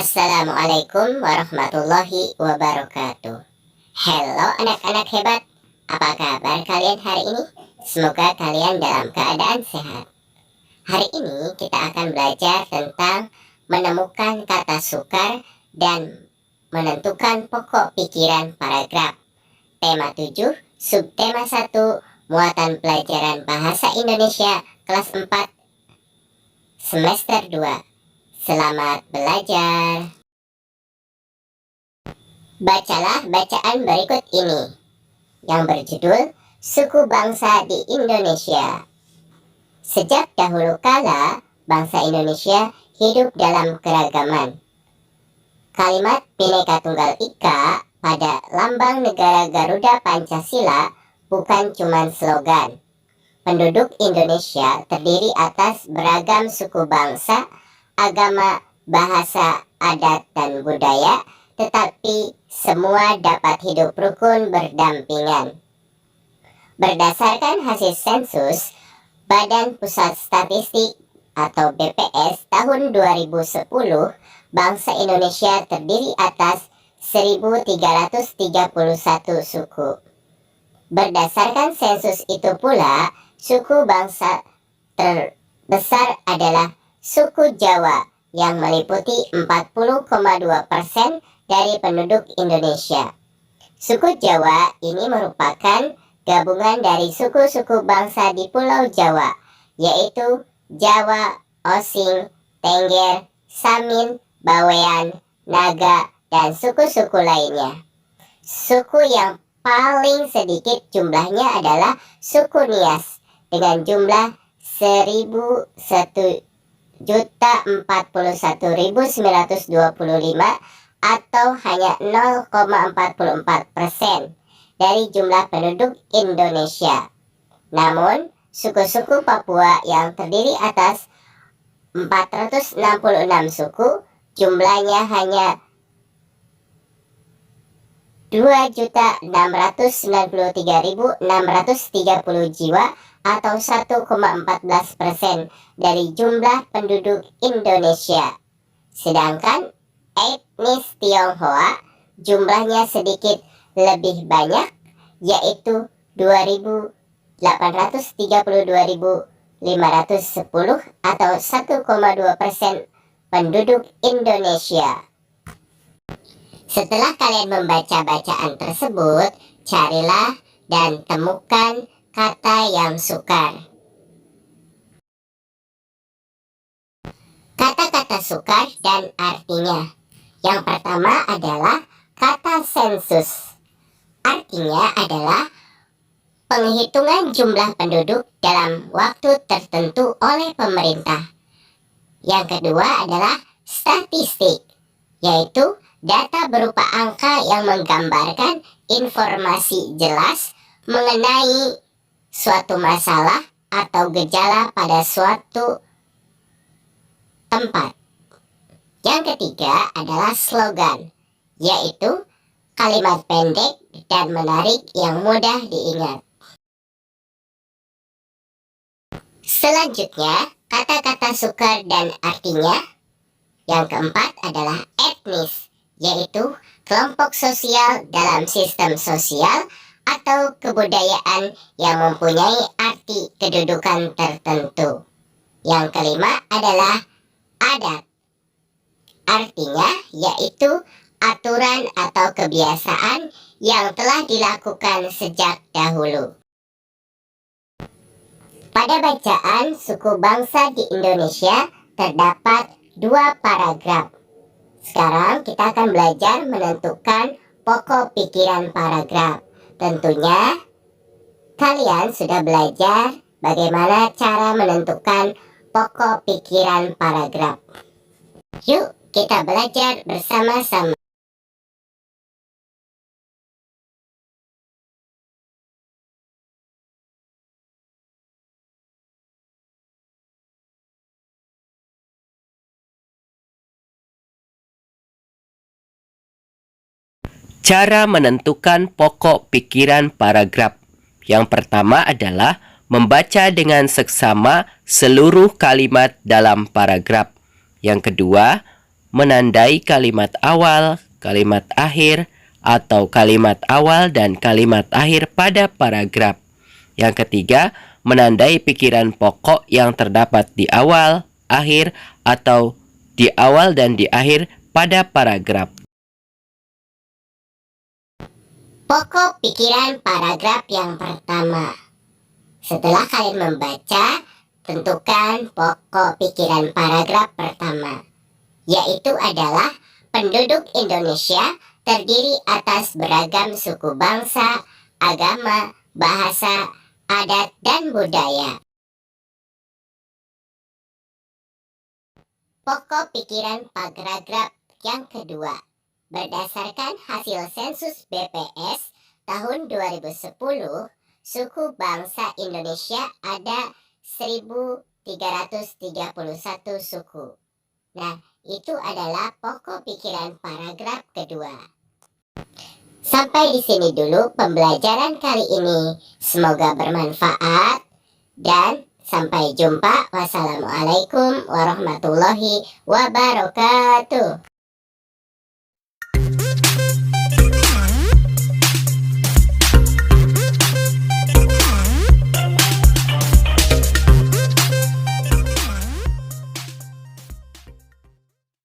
Assalamualaikum warahmatullahi wabarakatuh. Halo anak-anak hebat, apa kabar kalian hari ini? Semoga kalian dalam keadaan sehat. Hari ini kita akan belajar tentang menemukan kata sukar dan menentukan pokok pikiran paragraf. Tema 7, subtema 1, muatan pelajaran Bahasa Indonesia kelas 4, semester 2. Selamat belajar. Bacalah bacaan berikut ini yang berjudul Suku Bangsa di Indonesia. Sejak dahulu kala, bangsa Indonesia hidup dalam keragaman. Kalimat Bhinneka Tunggal Ika pada lambang negara Garuda Pancasila bukan cuma slogan. Penduduk Indonesia terdiri atas beragam suku bangsa, agama, bahasa, adat, dan budaya, tetapi semua dapat hidup rukun berdampingan. Berdasarkan hasil sensus Badan Pusat Statistik atau BPS tahun 2010, bangsa Indonesia terdiri atas 1.331 suku. Berdasarkan sensus itu pula, suku bangsa terbesar adalah suku Jawa yang meliputi 40,2% dari penduduk Indonesia. Suku Jawa ini merupakan gabungan dari suku-suku bangsa di Pulau Jawa, yaitu Jawa, Osing, Tengger, Samin, Bawean, Naga, dan suku-suku lainnya. Suku yang paling sedikit jumlahnya adalah suku Nias dengan jumlah 1.041.925 atau hanya 0,44% dari jumlah penduduk Indonesia. Namun, suku-suku Papua yang terdiri atas 466 suku, jumlahnya hanya 2.693.630 jiwa atau 1,14% dari jumlah penduduk Indonesia. Sedangkan etnis Tionghoa jumlahnya sedikit lebih banyak, yaitu 2.832.510 atau 1,2% penduduk Indonesia. Setelah kalian membaca bacaan tersebut, carilah dan temukan kata yang sukar. Kata-kata sukar dan artinya. Yang pertama adalah kata sensus. Artinya adalah penghitungan jumlah penduduk dalam waktu tertentu oleh pemerintah. Yang kedua adalah statistik, yaitu data berupa angka yang menggambarkan informasi jelas mengenai suatu masalah atau gejala pada suatu tempat. Yang ketiga adalah slogan, yaitu kalimat pendek dan menarik yang mudah diingat. Selanjutnya, kata-kata sukar dan artinya. Yang keempat adalah etnis, yaitu kelompok sosial dalam sistem sosial atau kebudayaan yang mempunyai arti kedudukan tertentu. Yang kelima adalah adat. Artinya yaitu aturan atau kebiasaan yang telah dilakukan sejak dahulu. Pada bacaan suku bangsa di Indonesia terdapat 2 paragraf. Sekarang kita akan belajar menentukan pokok pikiran paragraf. Tentunya kalian sudah belajar bagaimana cara menentukan pokok pikiran paragraf. Yuk kita belajar bersama-sama. Cara menentukan pokok pikiran paragraf. Yang pertama adalah membaca dengan seksama seluruh kalimat dalam paragraf. Yang kedua, menandai kalimat awal, kalimat akhir, atau kalimat awal dan kalimat akhir pada paragraf. Yang ketiga, menandai pikiran pokok yang terdapat di awal, akhir, atau di awal dan di akhir pada paragraf. Pokok pikiran paragraf yang pertama. Setelah kalian membaca, tentukan pokok pikiran paragraf pertama, yaitu adalah penduduk Indonesia terdiri atas beragam suku bangsa, agama, bahasa, adat, dan budaya. Pokok pikiran paragraf yang kedua. Berdasarkan hasil sensus BPS tahun 2010, suku bangsa Indonesia ada 1.331 suku. Nah, itu adalah pokok pikiran paragraf kedua. Sampai di sini dulu pembelajaran kali ini. Semoga bermanfaat dan sampai jumpa. Wassalamualaikum warahmatullahi wabarakatuh.